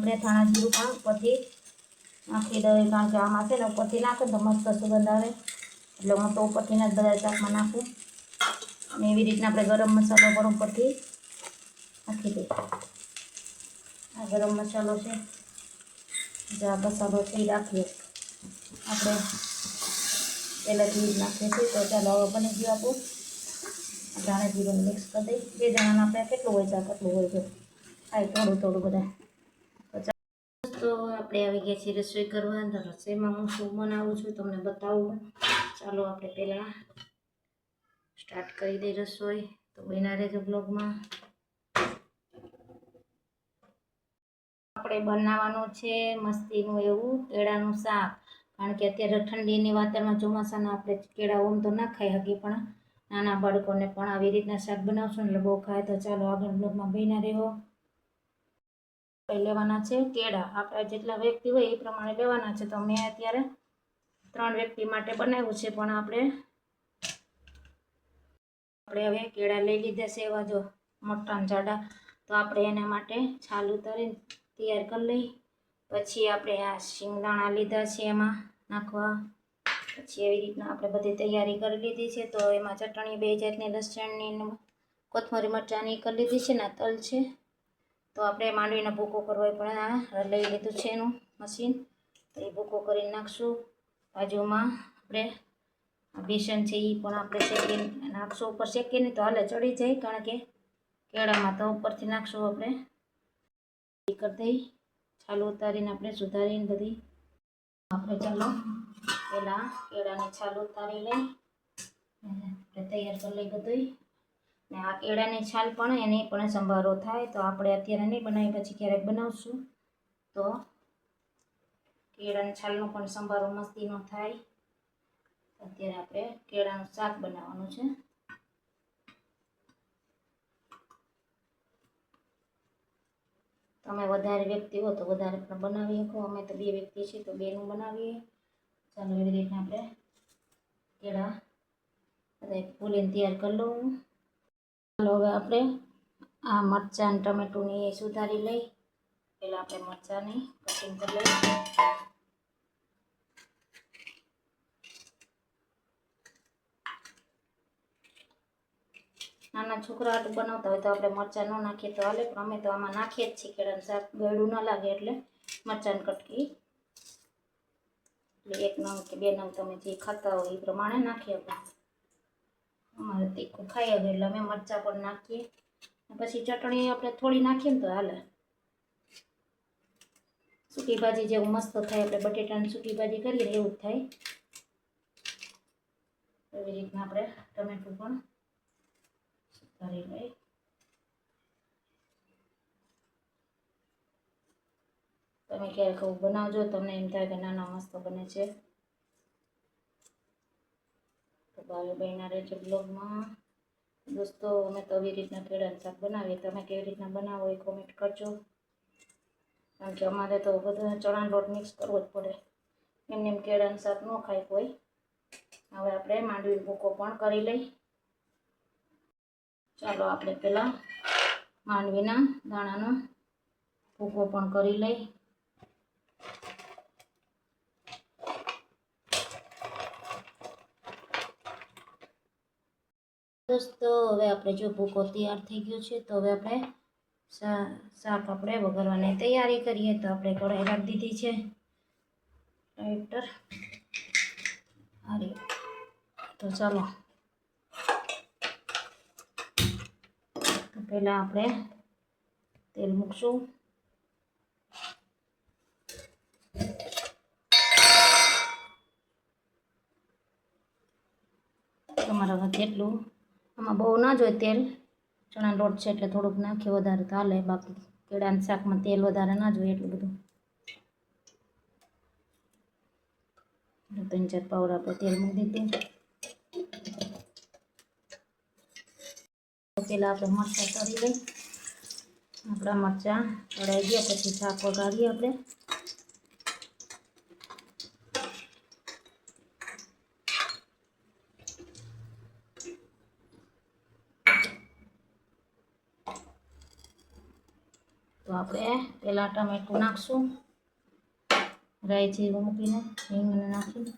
આપણે ધાણા જીરું પણ ઉપરથી નાખી દઈએ, કારણ કે આમાં છે ને ઉપરથી નાખે તો મસ્ત સુગંધ આવે, એટલે હું તો ઉપરથી જ બધા શાકમાં નાખું. અને એવી રીતના આપણે ગરમ મસાલો પણ ઉપરથી નાખી દઈએ. આ ગરમ મસાલો છે, જે આ મસાલો છે એ રાખીએ આપણે પહેલાંથી જ નાખીએ છીએ. તો ચાલો હવે બની ગયું આપણું ધાણા જીરું મિક્સ કરી દઈએ. બે જણાને આપણે કેટલું હોય છે, કેટલું હોય છે, ખાય થોડું થોડું બધા. તો આપણે આવી ગયા છીએ રસોઈ કરવા. તો રસોઈમાં હું શું બનાવું છું તમને બતાવું. ચાલો આપણે પહેલાં સ્ટાર્ટ કરી દઈએ રસોઈ. તો બન્યા રહેજો બ્લોગમાં. આપણે બનાવવાનું છે મસ્તીનું એવું કેળાનું શાક, કારણ કે અત્યારે ઠંડીની વાતાવરણમાં ચોમાસાના આપણે કેળા ઓમ તો ના ખાઈ શકીએ, પણ નાના બાળકોને પણ આવી રીતના શાક બનાવશું એટલે બહુ ખાય. તો ચાલો આગળ બ્લોગમાં બન્યા રહેવો. લેવાના છે કેળા, આપણે જેટલા વ્યક્તિ હોય એ પ્રમાણે લેવાના છે. તો મેં અત્યારે 3 વ્યક્તિ માટે બનાવ્યું છે, પણ આપણે હવે કેળા લઈ લીધા છે એવા જો મોટા ને જાડા. તો આપણે એના માટે છાલ ઉતારીને તૈયાર કરી લઈ. પછી આપણે આ શિંગદાણા લીધા છે એમાં નાખવા. પછી એવી રીતના આપણે બધી તૈયારી કરી લીધી છે. તો એમાં ચટણી 2 જાતની, લસણની, કોથમરી મરચાંની કરી લીધી છે ને તલ છે. તો આપણે માંડવીનો ભૂકો કરવો પણ આ લઈ લીધું છે એનું મશીન. તો એ ભૂકો કરીને નાખશું. બાજુમાં આપણે બેસન છે એ પણ આપણે શેકીને નાખશું. ઉપર શેકીને તો હાલે ચડી જાય, કારણ કે કેળામાં તો ઉપરથી નાખશું આપણે. એ કરી દઈ છાલ ઉતારીને આપણે સુધારીને બધી. આપણે ચાલો પહેલાં કેળાની છાલ ઉતારી લઈ, આપણે તૈયાર કરી લઈ બધું. ને આ કેળાની છાલ પણ એની પણ સંભારો થાય. તો આપણે અત્યારે નહીં બનાવી, પછી ક્યારેક બનાવશું. તો કેળાની છાલનો પણ સંભારો મસ્તીનો થાય. અત્યારે આપણે કેળાનું શાક બનાવવાનું છે. તમે વધારે વ્યક્તિ હો તો વધારે પણ બનાવી શકો. અમે તો 2 વ્યક્તિ છીએ તો 2નું બનાવીએ. ચાલો એવી રીતના આપણે કેળા બધા ફૂલીને તૈયાર કરી લઉં. ચાલો હવે આપણે આ મરચાં ટમેટુની એ સુધારી લઈ. પહેલાં આપણે મરચાંની કટિંગ કરી લઈએ. નાના છોકરા આટલું બનાવતા હોય તો આપણે મરચાં ન નાખીએ તો હાલે, પણ અમે તો આમાં નાખીએ જ છીએ. કેળાનું શાક ગળ્યું ન લાગે એટલે મરચાંની કટકી એટલે 1 નંગ કે 2 નંગ તમે જે ખાતા હોય એ પ્રમાણે નાખીએ. અમારે તીખું ખાઈએ એટલે અમે મરચાં પણ નાખીએ. પછી ચટણી આપણે થોડી નાખીએ ને તો હાલે. સૂકી ભાજી જેવું મસ્ત થાય. આપણે બટેટાની સૂકી ભાજી કરીએ એવું જ થાય. એવી રીતના આપણે ટમેટું પણ સુધારી લઈ. તમે ક્યારેક આવું બનાવજો, તમને એમ થાય કે નાના મસ્ત બને છે. તો ભાવે બન્યા રહેજો બ્લોગમાં. દોસ્તો અમે તો આવી રીતના કેળાનું શાક બનાવીએ. તમે કેવી રીતના બનાવો એ કોમેન્ટ કરજો, કારણ કે અમારે તો બધા ચણાનો લોટ મિક્સ કરવો જ પડે. એમને એમ કેળાનું શાક ન ખાય કોઈ. હવે આપણે માંડવીનો ભૂકો પણ કરી લઈ. ચાલો આપણે પહેલાં માંડવીના દાણાનો ભૂકો પણ કરી લઈ. દોસ્તો હવે આપણે જો ભૂકો તૈયાર થઈ ગયો છે. તો હવે આપણે શાક આપણે વઘારવાની તૈયારી કરીએ. તો આપણે કઢાઈ રાખી દીધી છે. લાઇટર તો ચાલો તો પહેલાં આપણે તેલ મૂકશું. તમારા જેટલું આમાં બહુ ના જોઈએ તેલ, ચણા લોટ છે એટલે થોડુંક નાખીએ વધારે તો હાલે. બાકી કેળાના શાકમાં તેલ વધારે ના જોઈએ એટલું બધું. 3-4 પાવડા આપણે તેલ મૂકી દીધું. પહેલાં આપણે મરચાં તળી લઈ. આપણા મરચાં તળાઈ ગયા પછી શાક વઘારીએ આપણે. તો આપણે પહેલાં ટમેટું નાખશું, રાઈ જીરું મૂકીને હિંગને નાખી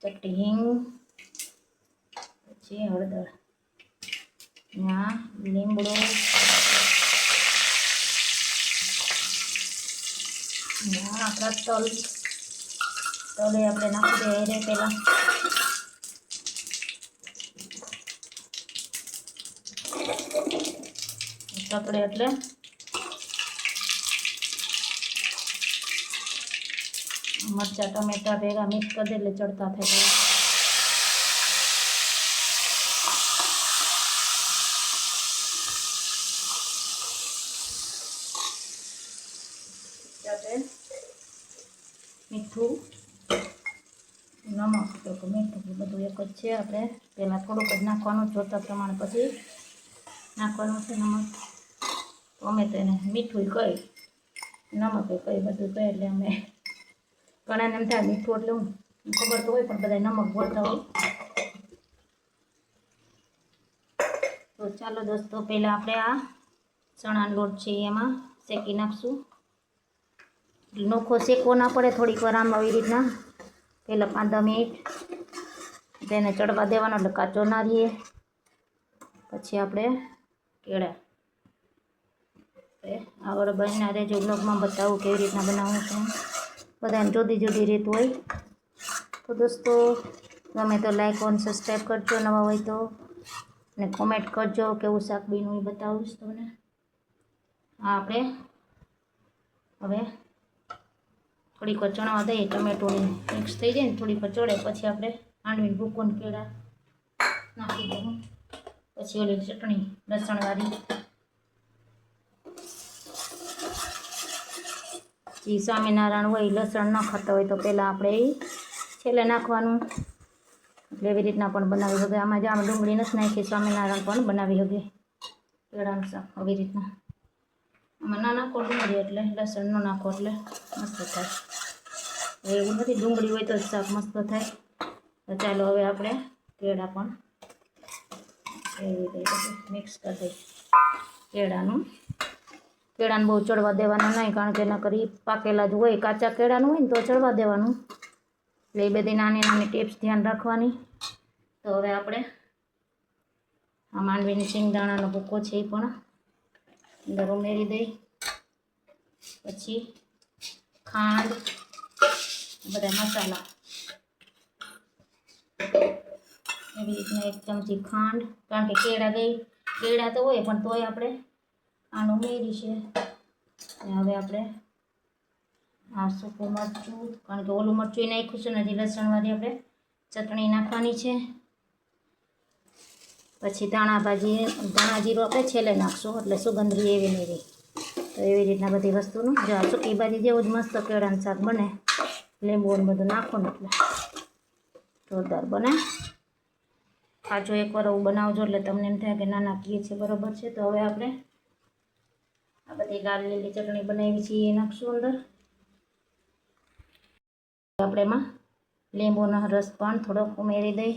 ચપટી હિંગ, પછી હળદર, ત્યાં લીમડો, આપણા તલે આપણે નાખી દઈએ રે પહેલાં. તકડે એટલે મરચાં ટમેટા ભેગા મિક્સ કરી દે એટલે ચડતા થાય. મીઠું, નમક, તો મીઠું બધું એક જ છે. આપણે પહેલાં થોડુંક જ નાખવાનું, જોતા પ્રમાણે પછી નાખવાનું છે નમક. અમે તો એને મીઠું કહી, નમક કહી, બધું કહે. એટલે અમે ઘણાને એમ થાય મીઠું એટલે હું ખબર તો હોય, પણ બધા નમક બોલતા હોય. તો ચાલો દોસ્તો, પહેલાં આપણે આ ચણાનો લોટ છે એમાં શેકી નાખશું. નોખો શેકવો ના પડે, થોડીક વાર આમ આવી રીતના પહેલાં 5-10 મિનિટ તેને ચડવા દેવાનો, એટલે કાચો ના રહીએ. પછી આપણે કેળા આગળ બનના રહેજો, બ્લોગમાં બતાવું કેવી રીતના બનાવવું છે. બધાને જુદી જુદી રીત હોય. તો દોસ્તો, ગમે તો લાઈક અને સબસ્ક્રાઈબ કરજો, નવા હોય તો, અને કોમેન્ટ કરજો કેવું શાક બીનું એ બતાવીશ તમને. આ આપણે હવે થોડીક વાર ચણવા દઈએ, ટમેટું મિક્સ થઈ જાય ને થોડીક વાર ચડે, પછી આપણે આંડવીને ભૂકોને કેળા નાખી દઉં. પછી ઓલી ચટણી લસણવાળી, જે સ્વામિનારાયણ હોય લસણ ન ખાતા હોય તો પહેલાં આપણે એ છેલ્લે નાખવાનું. એટલે એવી રીતના પણ બનાવી શકે. આમાં જે ડુંગળી નથી નાખી, સ્વામિનારાયણ પણ બનાવી શકે કેળાનું શાક આવી રીતના. આમાં ના નાખો ડુંગળી, એટલે લસણ ન નાખો એટલે મસ્ત થાય. એવું નથી, ડુંગળી હોય તો જ શાક મસ્ત થાય. તો ચાલો હવે આપણે કેળા પણ એવી રીતે મિક્સ કરી દઈએ. કેળાને બહુ ચડવા દેવાના નહીં, કારણ કે એના કરી પાકેલા જ હોય. કાચા કેળાનું હોય ને તો ચડવા દેવાનું. એટલે એ બધી નાની નાની ટિપ્સ ધ્યાન રાખવાની. તો હવે આપણે આ માંડવીની શિંગદાણાનો ભૂકો છે એ પણ અંદર ઉમેરી દઈ. પછી ખાંડ, બધા મસાલા એવી રીતના 1 ચમચી ખાંડ, કારણ કે કેળા તો હોય પણ તોય આપણે આનું ઉમેરી છે. હવે આપણે આ સૂકું મરચું, કારણ કે ઓલું મરચું નાખ્યું છે ને, હજી લસણવાળી આપણે ચટણી નાખવાની છે. પછી ધાણા જીરું આપણે છેલ્લે નાખશું, એટલે સુગંધરી એવી નહીં રહી. તો એવી રીતના બધી વસ્તુનું જો આ સૂકી ભાજી જેવું જ મસ્ત કેળાનું શાક બને. લીંબુ ને બધું નાખો ને એટલે જોરદાર બને. પાછો એકવાર આવું બનાવજો, એટલે તમને એમ થાય કે ના નાખીએ છીએ બરાબર છે. તો હવે આપણે આ બધી લાલ લીલી ચટણી બનાવી છે એ નાખશું અંદર. આપણે એમાં લીંબુનો રસ પણ થોડોક ઉમેરી દઈ.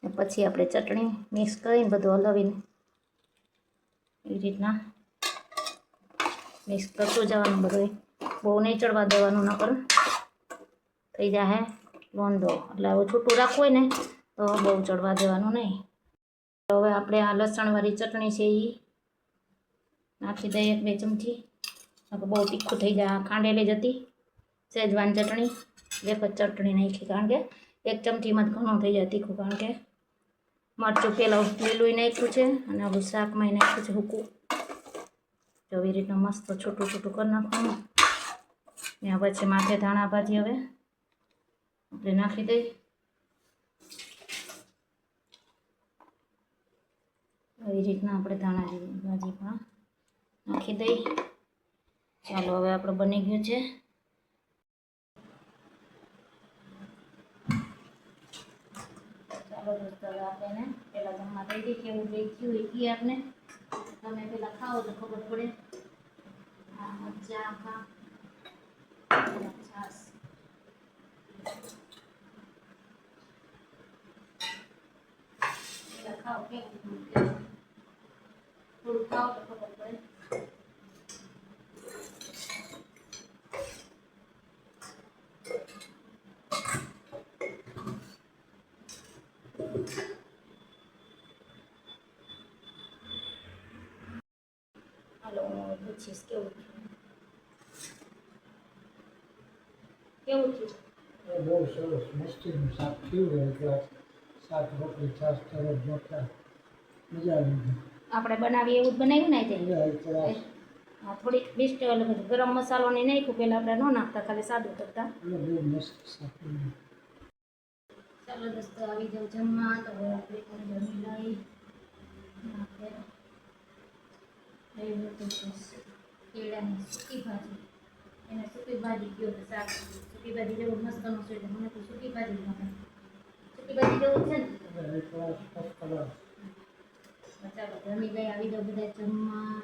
પછી આપણે ચટણી મિક્સ કરીને બધું હલાવીને એવી રીતના મિક્સ કરતું જવાનું. બધું બહુ નહીં ચડવા દેવાનું, નકર થઈ જાય લોંદો. એટલે આવું છૂટું રાખવું હોય ને તો બહુ ચડવા દેવાનું નહીં. હવે આપણે આ લસણવાળી ચટણી છે એ નાખી દઈએ 1-2 ચમચી. બહુ તીખું થઈ જાય. ખાંડેલી જ હતી સેજવાન ચટણી, એક જ ચટણી નાખી, કારણ કે 1 ચમચીમાં જ ઘણું થઈ જાય તીખું. કારણ કે મરચું પહેલાં લીલું નાખ્યું છે અને આવું શાકમાં નાખ્યું છે સૂકું. તો એવી રીતના મસ્ત છૂટું છૂટું કરી નાખવાનું. ત્યાં પછી માથે ધાણા ભાજી હવે આપણે નાખી દઈ. આવી રીતના આપણે ધાણા ભાજી પણ નાખી દઈ. ચાલો હવે આપણે બની ગયું છે. ચાલો દોસ્તો, હવે આપણે પહેલાં જમવા દઈ દઈએ. કેવું દઈ થયું એ કહીએ આપણે. તમે પહેલાં ખાઓ તો ખબર પડે. આ મરચાં છાશ થોડું ખાવ તો ખબર પડે. હાલો હું પૂછીશ કેવું થયું. બહુ સરસ મસ્તીનું શાક થયું હોય એટલે શાક રોટલી છાશ તરફ જોતા મજા આવી ગઈ. આપણે બનાવીએ એવું જ બનાવ્યું ને તે મજા આવી કલાસ હા થોડીક લિસ્ટ અલગ હતી. ગરમ મસાલો ને નાખ્યું પહેલાં આપણે ન નાખતા, ખાલી સાદું કરતા. એટલે બહુ મસ્ત શાક બન્યું. ચાલો દોસ્તો આવી જાવ જમવા. તો હવે આપણે પણ જમી લઈ. કેળાની સૂકી ભાજી, એને સૂકી ભાજી કયો તો શાક સૂકી ભાજી જેવું મસ્તનું છે. મને તો સૂકી ભાજી ગમે. સૂકી ભાજી જેવું છે ને. એટલે એક કલાસ ફર્સ્ટ કલાસ. ચાલો જમી લઈ. આવી જાવ બધા જમવા.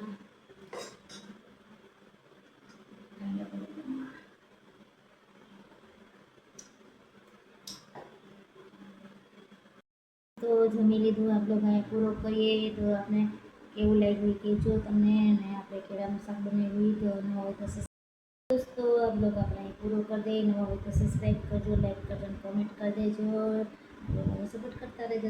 તો જમી લીધું આપણે ભાઈ પૂરો કરીએ. તો આપણે કેવું લાગ્યું કે જો તમને ને આપણે કેળાનું શાક બનાવ્યું તો ન હોય તો દોસ્તો આ બ્લોગ આપણે અહીં પૂરો કરી દઈએ. નવા હોય તો સબસ્ક્રાઈબ કરજો, લાઈક કરજો અને કોમેન્ટ કરી દેજો. સપોર્ટ કરતા રહેજો.